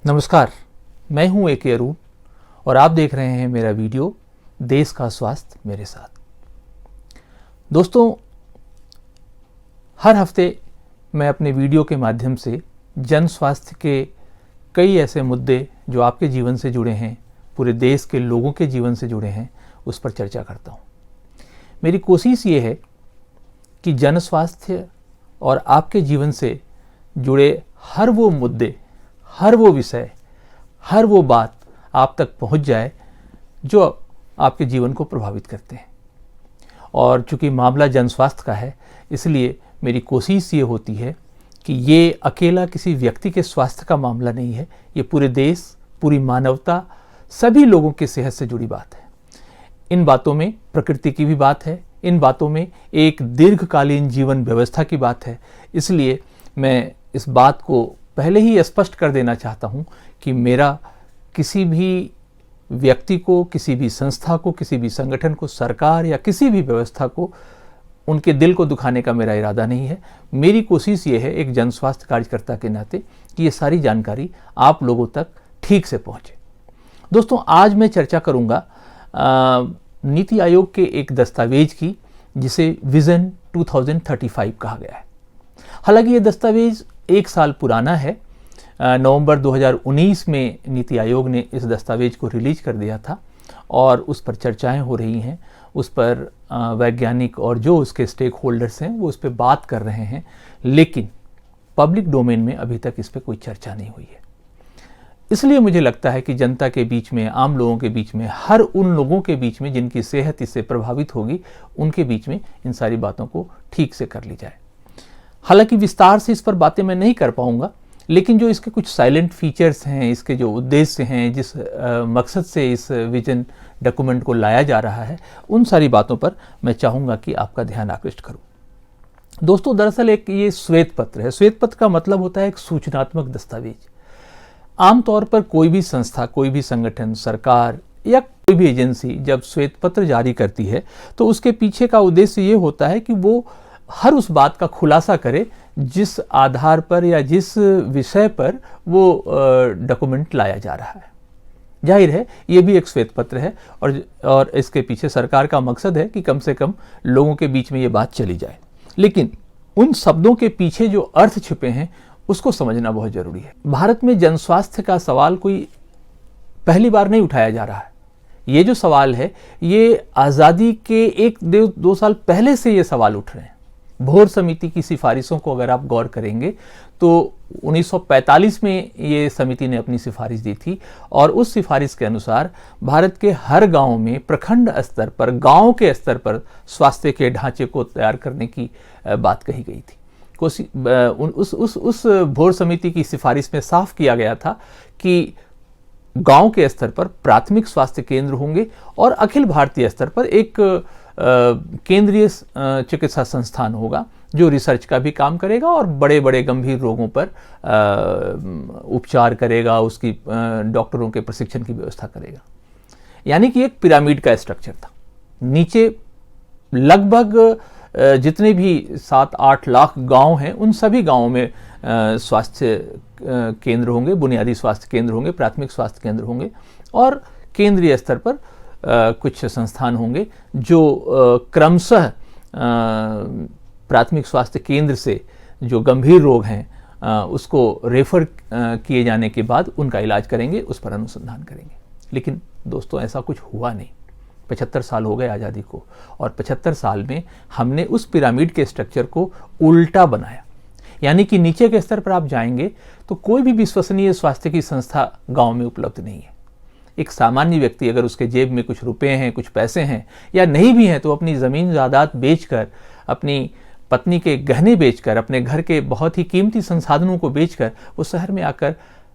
नमस्कार, मैं हूं ए.के. अरुण और आप देख रहे हैं मेरा वीडियो देश का स्वास्थ्य मेरे साथ। दोस्तों, हर हफ्ते मैं अपने वीडियो के माध्यम से जन स्वास्थ्य के कई ऐसे मुद्दे जो आपके जीवन से जुड़े हैं, पूरे देश के लोगों के जीवन से जुड़े हैं, उस पर चर्चा करता हूं। मेरी कोशिश ये है कि जन स्वास्थ्य और आपके जीवन से जुड़े हर वो मुद्दे, हर वो विषय, हर वो बात आप तक पहुंच जाए जो आपके जीवन को प्रभावित करते हैं। और चूंकि मामला जन स्वास्थ्य का है, इसलिए मेरी कोशिश ये होती है कि ये अकेला किसी व्यक्ति के स्वास्थ्य का मामला नहीं है, ये पूरे देश, पूरी मानवता, सभी लोगों की सेहत से जुड़ी बात है। इन बातों में प्रकृति की भी बात है, इन बातों में एक दीर्घकालीन जीवन व्यवस्था की बात है। इसलिए मैं इस बात को पहले ही स्पष्ट कर देना चाहता हूं कि मेरा किसी भी व्यक्ति को, किसी भी संस्था को, किसी भी संगठन को, सरकार या किसी भी व्यवस्था को, उनके दिल को दुखाने का मेरा इरादा नहीं है। मेरी कोशिश ये है एक जन स्वास्थ्य कार्यकर्ता के नाते कि ये सारी जानकारी आप लोगों तक ठीक से पहुंचे। दोस्तों, आज मैं चर्चा करूंगा नीति आयोग के एक दस्तावेज की, जिसे विजन 2035 कहा गया है। हालांकि ये दस्तावेज 1 साल पुराना है। नवंबर 2019 में नीति आयोग ने इस दस्तावेज को रिलीज कर दिया था और उस पर चर्चाएं हो रही हैं। उस पर वैज्ञानिक और जो उसके स्टेक होल्डर्स हैं वो उस पर बात कर रहे हैं, लेकिन पब्लिक डोमेन में अभी तक इस पर कोई चर्चा नहीं हुई है। इसलिए मुझे लगता है कि जनता के बीच में, आम लोगों के बीच में, हर उन लोगों के बीच में जिनकी सेहत इससे प्रभावित होगी, उनके बीच में इन सारी बातों को ठीक से कर ली जाए। हालांकि विस्तार से इस पर बातें मैं नहीं कर पाऊंगा, लेकिन जो इसके कुछ साइलेंट फीचर्स हैं, इसके जो उद्देश्य हैं, जिस मकसद से इस विजन डॉक्यूमेंट को लाया जा रहा है, उन सारी बातों पर मैं चाहूँगा कि आपका ध्यान आकृष्ट करूँ। दोस्तों, दरअसल एक ये श्वेत पत्र है। श्वेत पत्र का मतलब होता है एक सूचनात्मक दस्तावेज। आमतौर पर कोई भी संस्था, कोई भी संगठन, सरकार या कोई भी एजेंसी जब श्वेत पत्र जारी करती है तो उसके पीछे का उद्देश्य ये होता है कि वो हर उस बात का खुलासा करे जिस आधार पर या जिस विषय पर वो डॉक्यूमेंट लाया जा रहा है। जाहिर है ये भी एक श्वेत पत्र है और इसके पीछे सरकार का मकसद है कि कम से कम लोगों के बीच में ये बात चली जाए। लेकिन उन शब्दों के पीछे जो अर्थ छिपे हैं उसको समझना बहुत जरूरी है। भारत में जन स्वास्थ्य का सवाल कोई पहली बार नहीं उठाया जा रहा है। ये जो सवाल है, ये आज़ादी के 1-2 साल पहले से ये सवाल उठ रहे हैं। भोर समिति की सिफारिशों को अगर आप गौर करेंगे तो 1945 में ये समिति ने अपनी सिफारिश दी थी और उस सिफारिश के अनुसार भारत के हर गांव में, प्रखंड स्तर पर, गांव के स्तर पर स्वास्थ्य के ढांचे को तैयार करने की बात कही गई थी। उस भोर समिति की सिफारिश में साफ किया गया था कि गांव के स्तर पर प्राथमिक स्वास्थ्य केंद्र होंगे और अखिल भारतीय स्तर पर एक केंद्रीय चिकित्सा संस्थान होगा जो रिसर्च का भी काम करेगा और बड़े बड़े गंभीर रोगों पर उपचार करेगा, उसकी डॉक्टरों के प्रशिक्षण की व्यवस्था करेगा। यानी कि एक पिरामिड का स्ट्रक्चर था। नीचे लगभग जितने भी 7-8 लाख गांव हैं, उन सभी गांवों में स्वास्थ्य केंद्र होंगे, बुनियादी स्वास्थ्य केंद्र होंगे, प्राथमिक स्वास्थ्य केंद्र होंगे और केंद्रीय स्तर पर कुछ संस्थान होंगे जो क्रमशः प्राथमिक स्वास्थ्य केंद्र से जो गंभीर रोग हैं उसको रेफर किए जाने के बाद उनका इलाज करेंगे, उस पर अनुसंधान करेंगे। लेकिन दोस्तों, ऐसा कुछ हुआ नहीं। 75 साल हो गए आज़ादी को और 75 साल में हमने उस पिरामिड के स्ट्रक्चर को उल्टा बनाया। यानी कि नीचे के स्तर पर आप जाएंगे तो कोई भी विश्वसनीय स्वास्थ्य की संस्था गांव में उपलब्ध नहीं है। एक सामान्य व्यक्ति, अगर उसके जेब में कुछ रुपए हैं, कुछ पैसे हैं या नहीं भी हैं, तो अपनी ज़मीन जायदाद बेचकर, अपनी पत्नी के गहने बेचकर, अपने घर के बहुत ही कीमती संसाधनों को बेचकर वो शहर में आकर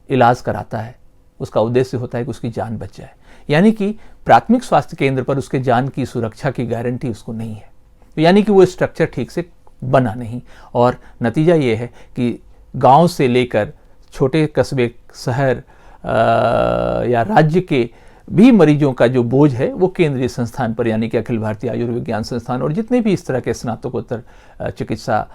इलाज कराता है। उसका उद्देश्य होता है कि उसकी जान बच जाए। यानी कि प्राथमिक स्वास्थ्य केंद्र पर उसके जान की सुरक्षा की गारंटी उसको नहीं है। तो यानी कि वो स्ट्रक्चर ठीक से बना नहीं और नतीजा ये है कि गांव से लेकर छोटे कस्बे, शहर या राज्य के भी मरीजों का जो बोझ है वो केंद्रीय संस्थान पर, यानी कि अखिल भारतीय आयुर्विज्ञान संस्थान और जितने भी इस तरह के स्नातकोत्तर चिकित्सा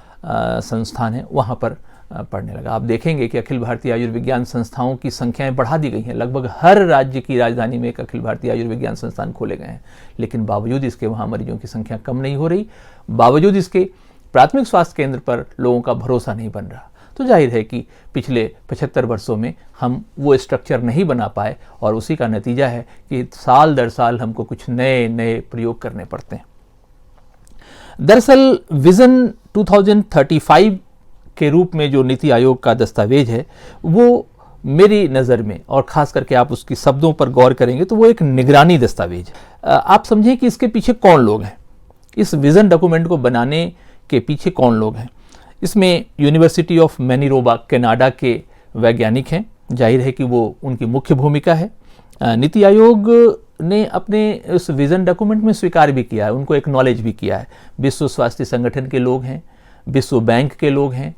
संस्थान हैं वहाँ पर पड़ने लगा। आप देखेंगे कि अखिल भारतीय आयुर्विज्ञान संस्थाओं की संख्याएं बढ़ा दी गई हैं। लगभग हर राज्य की राजधानी में एक अखिल भारतीय आयुर्विज्ञान संस्थान खोले गए हैं, लेकिन बावजूद इसके वहाँ मरीजों की संख्या कम नहीं हो रही, बावजूद इसके प्राथमिक स्वास्थ्य केंद्र पर लोगों का भरोसा नहीं बन रहा। तो जाहिर है कि पिछले 75 वर्षों में हम वो स्ट्रक्चर नहीं बना पाए और उसी का नतीजा है कि साल दर साल हमको कुछ नए नए प्रयोग करने पड़ते हैं। दरअसल विजन 2035 के रूप में जो नीति आयोग का दस्तावेज है, वो मेरी नज़र में, और ख़ास करके आप उसकी शब्दों पर गौर करेंगे तो वो एक निगरानी दस्तावेज है। आप समझें कि इसके पीछे कौन लोग हैं, इस विज़न डॉक्यूमेंट को बनाने के पीछे कौन लोग हैं। इसमें यूनिवर्सिटी ऑफ मैनीरोबा कनाडा के वैज्ञानिक हैं, जाहिर है कि वो उनकी मुख्य भूमिका है। नीति आयोग ने अपने उस विज़न डॉक्यूमेंट में स्वीकार भी किया है, उनको एक्नॉलेज भी किया है। विश्व स्वास्थ्य संगठन के लोग हैं, विश्व बैंक के लोग हैं,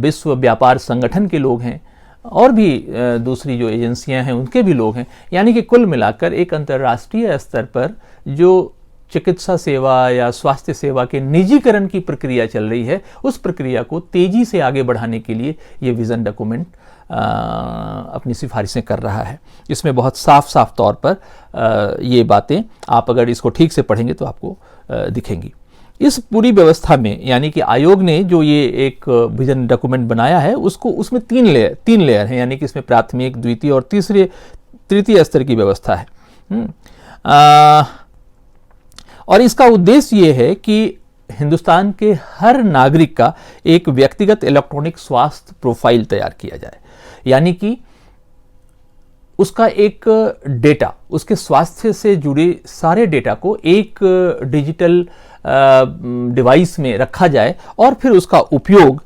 विश्व व्यापार संगठन के लोग हैं, और भी दूसरी जो एजेंसियां हैं उनके भी लोग हैं। यानी कि कुल मिलाकर एक अंतर्राष्ट्रीय स्तर पर जो चिकित्सा सेवा या स्वास्थ्य सेवा के निजीकरण की प्रक्रिया चल रही है, उस प्रक्रिया को तेजी से आगे बढ़ाने के लिए ये विज़न डॉक्यूमेंट अपनी सिफारिशें कर रहा है। इसमें बहुत साफ साफ तौर पर ये बातें, आप अगर इसको ठीक से पढ़ेंगे तो आपको दिखेंगी। इस पूरी व्यवस्था में, यानी कि आयोग ने जो ये एक विजन डॉक्यूमेंट बनाया है, उसको उसमें तीन लेयर हैं, यानी कि इसमें प्राथमिक, द्वितीय और तृतीय स्तर की व्यवस्था है। और इसका उद्देश्य ये है कि हिंदुस्तान के हर नागरिक का एक व्यक्तिगत इलेक्ट्रॉनिक स्वास्थ्य प्रोफाइल तैयार किया जाए, यानी कि उसका एक डेटा, उसके स्वास्थ्य से जुड़े सारे डेटा को एक डिजिटल डिवाइस में रखा जाए और फिर उसका उपयोग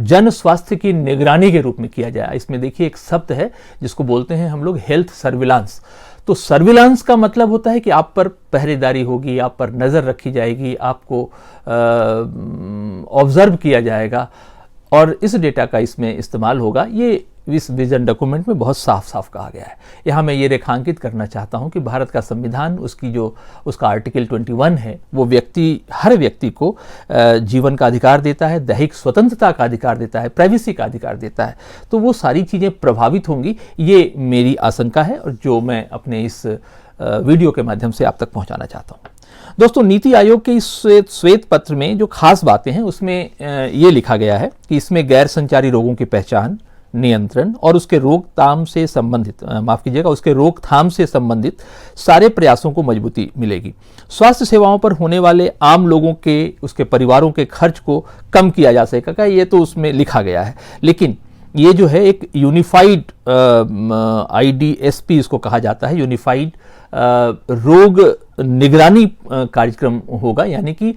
जन स्वास्थ्य की निगरानी के रूप में किया जाए। इसमें देखिए एक शब्द है जिसको बोलते हैं हम लोग हेल्थ सर्विलांस। तो सर्विलांस का मतलब होता है कि आप पर पहरेदारी होगी, आप पर नज़र रखी जाएगी, आपको ऑब्जर्व किया जाएगा और इस डेटा का इसमें इस्तेमाल होगा। ये इस विजन डॉक्यूमेंट में बहुत साफ साफ कहा गया है। यहाँ मैं ये रेखांकित करना चाहता हूँ कि भारत का संविधान, उसका आर्टिकल 21 है, वो हर व्यक्ति को जीवन का अधिकार देता है, दैहिक स्वतंत्रता का अधिकार देता है, प्राइवेसी का अधिकार देता है। तो वो सारी चीज़ें प्रभावित होंगी, ये मेरी आशंका है और जो मैं अपने इस वीडियो के माध्यम से आप तक पहुँचाना चाहता हूँ। दोस्तों, नीति आयोग के इस श्वेत पत्र में जो खास बातें हैं उसमें ये लिखा गया है कि इसमें गैर संचारी रोगों की पहचान, नियंत्रण और उसके रोकथाम से संबंधित सारे प्रयासों को मजबूती मिलेगी। स्वास्थ्य सेवाओं पर होने वाले आम लोगों के, उसके परिवारों के खर्च को कम किया जा सकेगा, ये तो उसमें लिखा गया है। लेकिन ये जो है एक यूनिफाइड IDSP इसको कहा जाता है, यूनिफाइड रोग निगरानी कार्यक्रम होगा। यानी कि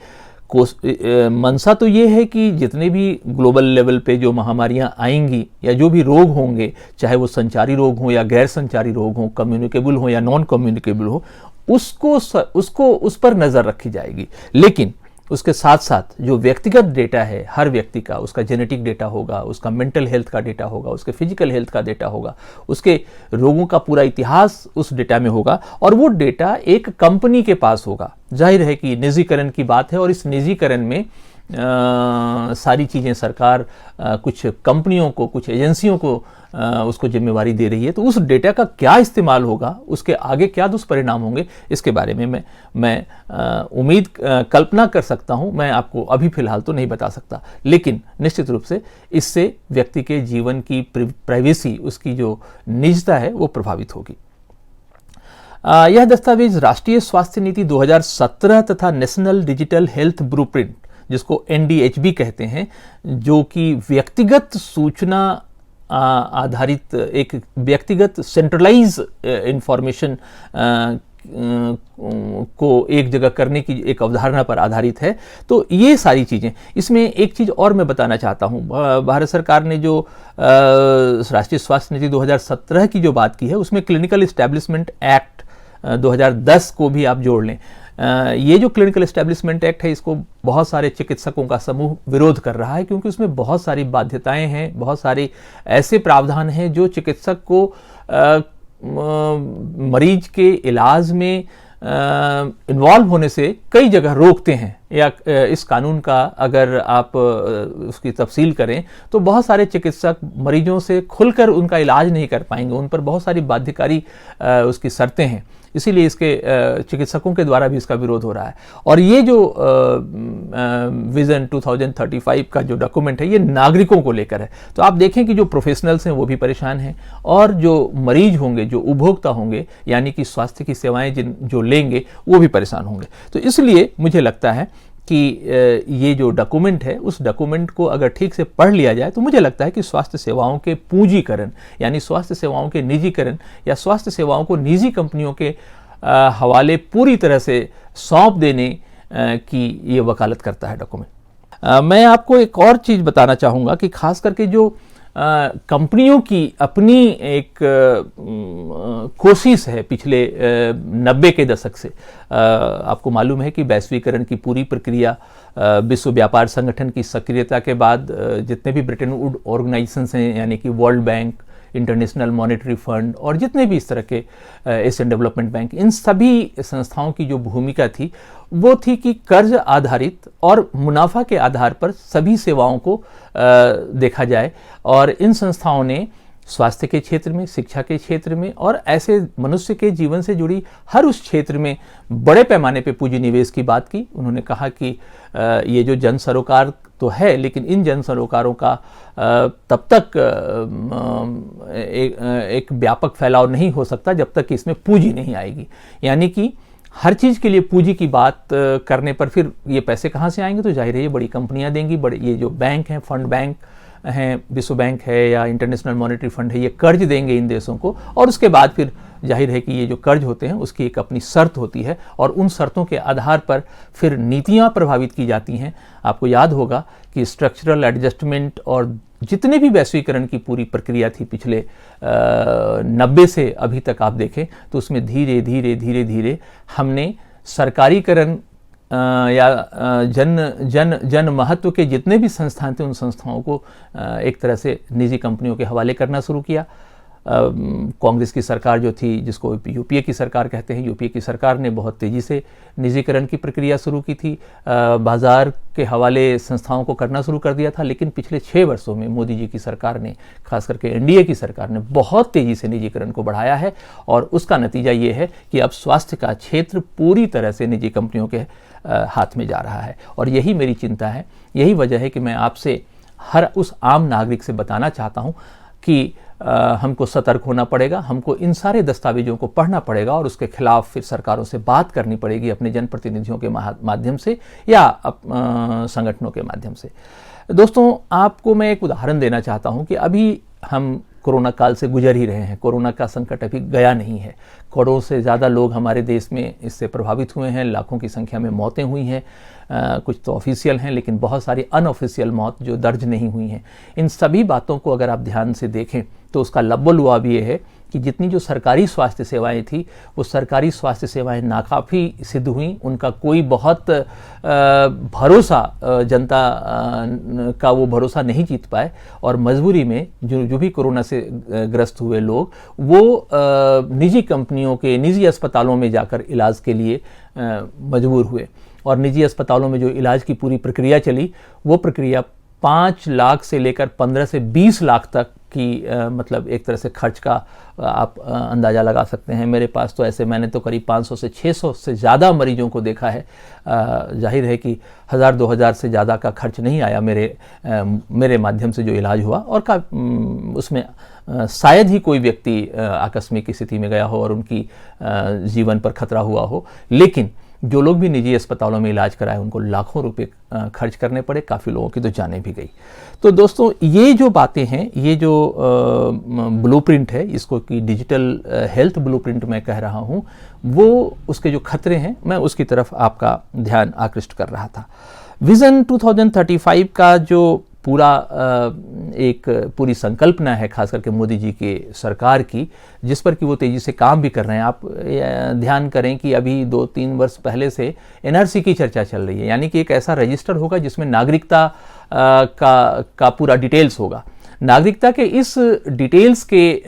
मंशा तो ये है कि जितने भी ग्लोबल लेवल पे जो महामारियां आएंगी या जो भी रोग होंगे, चाहे वो संचारी रोग हो या गैर संचारी रोग हो, कम्युनिकेबल हो या नॉन कम्युनिकेबल हो, उस पर नज़र रखी जाएगी। लेकिन उसके साथ साथ जो व्यक्तिगत डेटा है हर व्यक्ति का, उसका जेनेटिक डेटा होगा, उसका मेंटल हेल्थ का डेटा होगा, उसके फिजिकल हेल्थ का डेटा होगा, उसके रोगों का पूरा इतिहास उस डेटा में होगा और वो डेटा एक कंपनी के पास होगा। जाहिर है कि निजीकरण की बात है और इस निजीकरण में सारी चीज़ें सरकार कुछ कंपनियों को, कुछ एजेंसियों को उसको जिम्मेवारी दे रही है। तो उस डेटा का क्या इस्तेमाल होगा, उसके आगे क्या दुष्परिणाम होंगे, इसके बारे में मैं कल्पना कर सकता हूं। मैं आपको अभी फिलहाल तो नहीं बता सकता, लेकिन निश्चित रूप से इससे व्यक्ति के जीवन की प्राइवेसी, उसकी जो निजता है, वो प्रभावित होगी। यह दस्तावेज राष्ट्रीय स्वास्थ्य नीति 2017 तथा नेशनल डिजिटल हेल्थ ब्लूप्रिंट, जिसको NDHB कहते हैं, जो कि व्यक्तिगत सूचना आधारित एक व्यक्तिगत सेंट्रलाइज इंफॉर्मेशन को एक जगह करने की एक अवधारणा पर आधारित है। तो ये सारी चीज़ें, इसमें एक चीज़ और मैं बताना चाहता हूँ। भारत सरकार ने जो राष्ट्रीय स्वास्थ्य नीति 2017 की जो बात की है, उसमें क्लिनिकल इस्टेब्लिशमेंट एक्ट 2010 को भी आप जोड़ लें। ये जो क्लिनिकल एस्टेब्लिशमेंट एक्ट है, इसको बहुत सारे चिकित्सकों का समूह विरोध कर रहा है, क्योंकि उसमें बहुत सारी बाध्यताएं हैं, बहुत सारे ऐसे प्रावधान हैं जो चिकित्सक को मरीज के इलाज में इन्वॉल्व होने से कई जगह रोकते हैं, या इस कानून का अगर आप उसकी तफसील करें तो बहुत सारे चिकित्सक मरीजों से खुलकर उनका इलाज नहीं कर पाएंगे, उन पर बहुत सारी बाध्यकारी उसकी शर्तें हैं, इसीलिए इसके चिकित्सकों के द्वारा भी इसका विरोध हो रहा है। और ये जो विजन 2035 का जो डॉक्यूमेंट है ये नागरिकों को लेकर है, तो आप देखें कि जो प्रोफेशनल्स हैं वो भी परेशान हैं और जो मरीज होंगे, जो उपभोक्ता होंगे, यानी कि स्वास्थ्य की सेवाएं जो लेंगे वो भी परेशान होंगे। तो इसलिए मुझे लगता है कि ये जो डॉक्यूमेंट है उस डॉक्यूमेंट को अगर ठीक से पढ़ लिया जाए तो मुझे लगता है कि स्वास्थ्य सेवाओं के पूंजीकरण, यानी स्वास्थ्य सेवाओं के निजीकरण या स्वास्थ्य सेवाओं को निजी कंपनियों के हवाले पूरी तरह से सौंप देने की ये वकालत करता है डॉक्यूमेंट। मैं आपको एक और चीज़ बताना चाहूँगा कि खास करके जो कंपनियों की अपनी एक कोशिश है पिछले 90 के दशक से, आपको मालूम है कि वैश्वीकरण की पूरी प्रक्रिया, विश्व व्यापार संगठन की सक्रियता के बाद जितने भी ब्रिटेन वुड ऑर्गेनाइजेशंस हैं, यानी कि world bank, international monetary fund और जितने भी इस तरह के एशियन डेवलपमेंट बैंक, इन सभी संस्थाओं की जो भूमिका थी वो थी कि कर्ज आधारित और मुनाफा के आधार पर सभी सेवाओं को देखा जाए। और इन संस्थाओं ने स्वास्थ्य के क्षेत्र में, शिक्षा के क्षेत्र में और ऐसे मनुष्य के जीवन से जुड़ी हर उस क्षेत्र में बड़े पैमाने पे पूंजी निवेश की बात की। उन्होंने कहा कि ये जो जन सरोकार तो है, लेकिन इन जन सरोकारों का तब तक एक व्यापक फैलाव नहीं हो सकता जब तक कि इसमें पूंजी नहीं आएगी। यानी कि हर चीज़ के लिए पूंजी की बात करने पर फिर ये पैसे कहाँ से आएंगे, तो जाहिर है ये बड़ी कंपनियां देंगी। बड़े ये जो बैंक हैं, फंड बैंक हैं, विश्व बैंक है या इंटरनेशनल मॉनेटरी फंड है, ये कर्ज देंगे इन देशों को और उसके बाद फिर जाहिर है कि ये जो कर्ज होते हैं उसकी एक अपनी शर्त होती है और उन शर्तों के आधार पर फिर नीतियां प्रभावित की जाती हैं। आपको याद होगा कि स्ट्रक्चरल एडजस्टमेंट और जितने भी वैश्वीकरण की पूरी प्रक्रिया थी पिछले 90 से अभी तक आप देखें तो उसमें धीरे धीरे धीरे धीरे हमने सरकारीकरण या जन महत्व के जितने भी संस्थान थे उन संस्थाओं को एक तरह से निजी कंपनियों के हवाले करना शुरू किया। कांग्रेस की सरकार जो थी, जिसको यूपीए की सरकार कहते हैं, यूपीए की सरकार ने बहुत तेज़ी से निजीकरण की प्रक्रिया शुरू की थी, बाज़ार के हवाले संस्थाओं को करना शुरू कर दिया था। लेकिन पिछले 6 वर्षों में मोदी जी की सरकार ने, खास करके एनडीए की सरकार ने बहुत तेज़ी से निजीकरण को बढ़ाया है और उसका नतीजा ये है कि अब स्वास्थ्य का क्षेत्र पूरी तरह से निजी कंपनियों के हाथ में जा रहा है। और यही मेरी चिंता है, यही वजह है कि मैं आपसे हर उस आम नागरिक से बताना चाहता हूँ कि हमको सतर्क होना पड़ेगा, हमको इन सारे दस्तावेजों को पढ़ना पड़ेगा और उसके खिलाफ फिर सरकारों से बात करनी पड़ेगी, अपने जनप्रतिनिधियों के माध्यम से या संगठनों के माध्यम से। दोस्तों, आपको मैं एक उदाहरण देना चाहता हूं कि अभी हम कोरोना काल से गुजर ही रहे हैं, कोरोना का संकट अभी गया नहीं है। करोड़ों से ज़्यादा लोग हमारे देश में इससे प्रभावित हुए हैं, लाखों की संख्या में मौतें हुई हैं, कुछ तो ऑफिशियल हैं लेकिन बहुत सारी अनऑफिशियल मौत जो दर्ज नहीं हुई हैं। इन सभी बातों को अगर आप ध्यान से देखें तो उसका लब्बो-लुआब ये है कि जितनी जो सरकारी स्वास्थ्य सेवाएं थी वो सरकारी स्वास्थ्य सेवाएं नाकाफ़ी सिद्ध हुई, उनका कोई बहुत भरोसा जनता का वो भरोसा नहीं जीत पाए और मजबूरी में जो भी कोरोना से ग्रस्त हुए लोग वो निजी कंपनियों के निजी अस्पतालों में जाकर इलाज के लिए मजबूर हुए। और निजी अस्पतालों में जो इलाज की पूरी प्रक्रिया चली वो प्रक्रिया 5 लाख से लेकर 15 से 20 लाख तक की मतलब एक तरह से खर्च का आप अंदाज़ा लगा सकते हैं। मेरे पास तो ऐसे मैंने तो करीब 500 से 600 से ज़्यादा मरीजों को देखा है। जाहिर है कि 1000-2000 से ज़्यादा का खर्च नहीं आया मेरे माध्यम से जो इलाज हुआ और उसमें शायद ही कोई व्यक्ति आकस्मिक स्थिति में गया हो और उनकी जीवन पर खतरा हुआ हो। लेकिन जो लोग भी निजी अस्पतालों में इलाज कराए उनको लाखों रुपए खर्च करने पड़े, काफ़ी लोगों की तो जानें भी गई। तो दोस्तों, ये जो बातें हैं, ये जो ब्लूप्रिंट है, इसको कि डिजिटल हेल्थ ब्लूप्रिंट मैं कह रहा हूँ, वो उसके जो खतरे हैं मैं उसकी तरफ आपका ध्यान आकृष्ट कर रहा था। विज़न 2035 का जो पूरी संकल्पना है, खास करके मोदी जी के सरकार की, जिस पर कि वो तेज़ी से काम भी कर रहे हैं। आप ध्यान करें कि अभी 2-3 वर्ष पहले से एनआरसी की चर्चा चल रही है, यानी कि एक ऐसा रजिस्टर होगा जिसमें नागरिकता का पूरा डिटेल्स होगा। नागरिकता के इस डिटेल्स के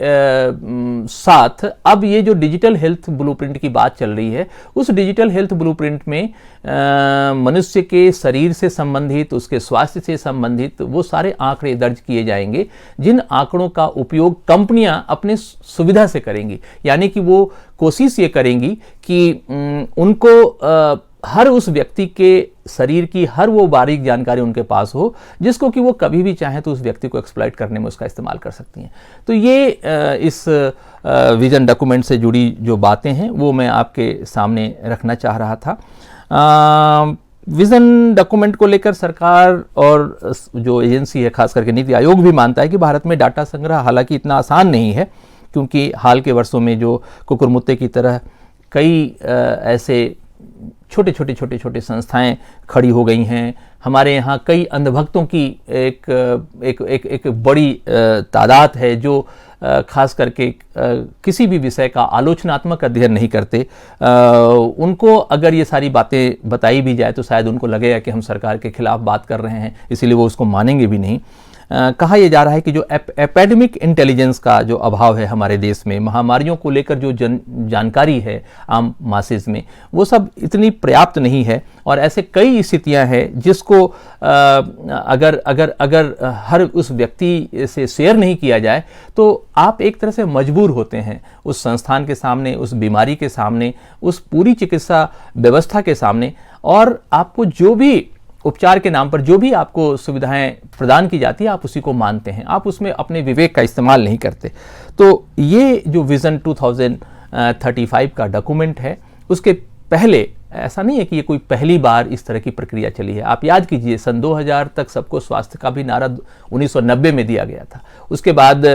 साथ अब ये जो डिजिटल हेल्थ ब्लूप्रिंट की बात चल रही है, उस डिजिटल हेल्थ ब्लूप्रिंट में मनुष्य के शरीर से संबंधित, उसके स्वास्थ्य से संबंधित वो सारे आंकड़े दर्ज किए जाएंगे, जिन आंकड़ों का उपयोग कंपनियां अपने सुविधा से करेंगी। यानी कि वो कोशिश ये करेंगी कि उनको हर उस व्यक्ति के शरीर की हर वो बारीक जानकारी उनके पास हो, जिसको कि वो कभी भी चाहें तो उस व्यक्ति को एक्सप्लॉइट करने में उसका इस्तेमाल कर सकती हैं। तो ये इस विजन डॉक्यूमेंट से जुड़ी जो बातें हैं वो मैं आपके सामने रखना चाह रहा था। विजन डॉक्यूमेंट को लेकर सरकार और जो एजेंसी है, खास करके नीति आयोग भी मानता है कि भारत में डाटा संग्रह हालांकि इतना आसान नहीं है, क्योंकि हाल के वर्षों में जो कुकुरमुत्ते की तरह कई ऐसे छोटे छोटे संस्थाएं खड़ी हो गई हैं। हमारे यहाँ कई अंधभक्तों की एक बड़ी तादाद है जो खास करके किसी भी विषय का आलोचनात्मक अध्ययन नहीं करते। उनको अगर ये सारी बातें बताई भी जाए तो शायद उनको लगेगा कि हम सरकार के खिलाफ बात कर रहे हैं, इसीलिए वो उसको मानेंगे भी नहीं। कहा यह जा रहा है कि जो एपेडेमिक इंटेलिजेंस का जो अभाव है हमारे देश में, महामारियों को लेकर जो जानकारी है आम मासेज में, वो सब इतनी पर्याप्त नहीं है। और ऐसे कई स्थितियां हैं जिसको अगर हर उस व्यक्ति से शेयर नहीं किया जाए तो आप एक तरह से मजबूर होते हैं उस संस्थान के सामने, उस बीमारी के सामने, उस पूरी चिकित्सा व्यवस्था के सामने, और आपको जो भी उपचार के नाम पर जो भी आपको सुविधाएं प्रदान की जाती है आप उसी को मानते हैं, आप उसमें अपने विवेक का इस्तेमाल नहीं करते। तो ये जो विजन 2035 का डॉक्यूमेंट है, उसके पहले ऐसा नहीं है कि ये कोई पहली बार इस तरह की प्रक्रिया चली है। आप याद कीजिए, सन 2000 तक सबको स्वास्थ्य का भी नारा 1990 में दिया गया था। उसके बाद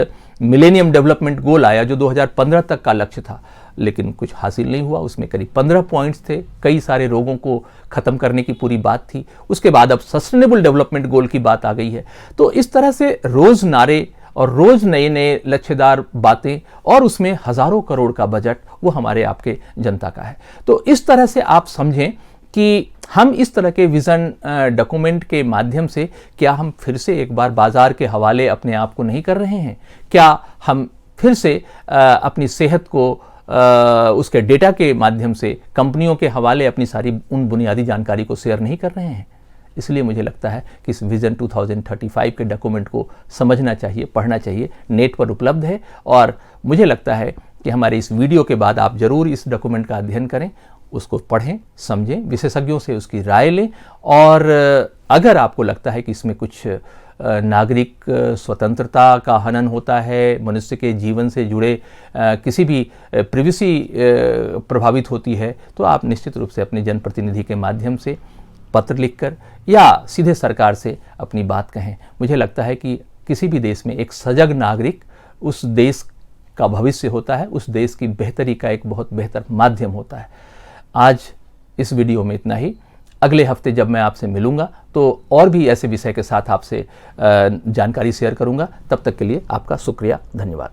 मिलेनियम डेवलपमेंट गोल आया जो 2015 तक का लक्ष्य था, लेकिन कुछ हासिल नहीं हुआ। उसमें करीब 15 पॉइंट्स थे, कई सारे रोगों को खत्म करने की पूरी बात थी। उसके बाद अब सस्टेनेबल डेवलपमेंट गोल की बात आ गई है। तो इस तरह से रोज नारे और रोज नए नए लक्ष्यदार बातें, और उसमें हजारों करोड़ का बजट वो हमारे आपके जनता का है। तो इस तरह से आप समझें कि हम इस तरह के विजन डॉक्यूमेंट के माध्यम से क्या हम फिर से एक बार बाजार के हवाले अपने आप को नहीं कर रहे हैं? क्या हम फिर से अपनी सेहत को उसके डेटा के माध्यम से कंपनियों के हवाले अपनी सारी उन बुनियादी जानकारी को शेयर नहीं कर रहे हैं? इसलिए मुझे लगता है कि इस विजन 2035 के डॉक्यूमेंट को समझना चाहिए, पढ़ना चाहिए। नेट पर उपलब्ध है, और मुझे लगता है कि हमारे इस वीडियो के बाद आप जरूर इस डॉक्यूमेंट का अध्ययन करें, उसको पढ़ें, समझें, विशेषज्ञों से उसकी राय लें। और अगर आपको लगता है कि इसमें कुछ नागरिक स्वतंत्रता का हनन होता है, मनुष्य के जीवन से जुड़े किसी भी प्रिवेसी प्रभावित होती है, तो आप निश्चित रूप से अपने जनप्रतिनिधि के माध्यम से पत्र लिखकर या सीधे सरकार से अपनी बात कहें। मुझे लगता है कि किसी भी देश में एक सजग नागरिक उस देश का भविष्य होता है, उस देश की बेहतरी का एक बहुत बेहतर माध्यम होता है। आज इस वीडियो में इतना ही। अगले हफ्ते जब मैं आपसे मिलूंगा तो और भी ऐसे विषय के साथ आपसे जानकारी शेयर करूंगा। तब तक के लिए आपका शुक्रिया, धन्यवाद।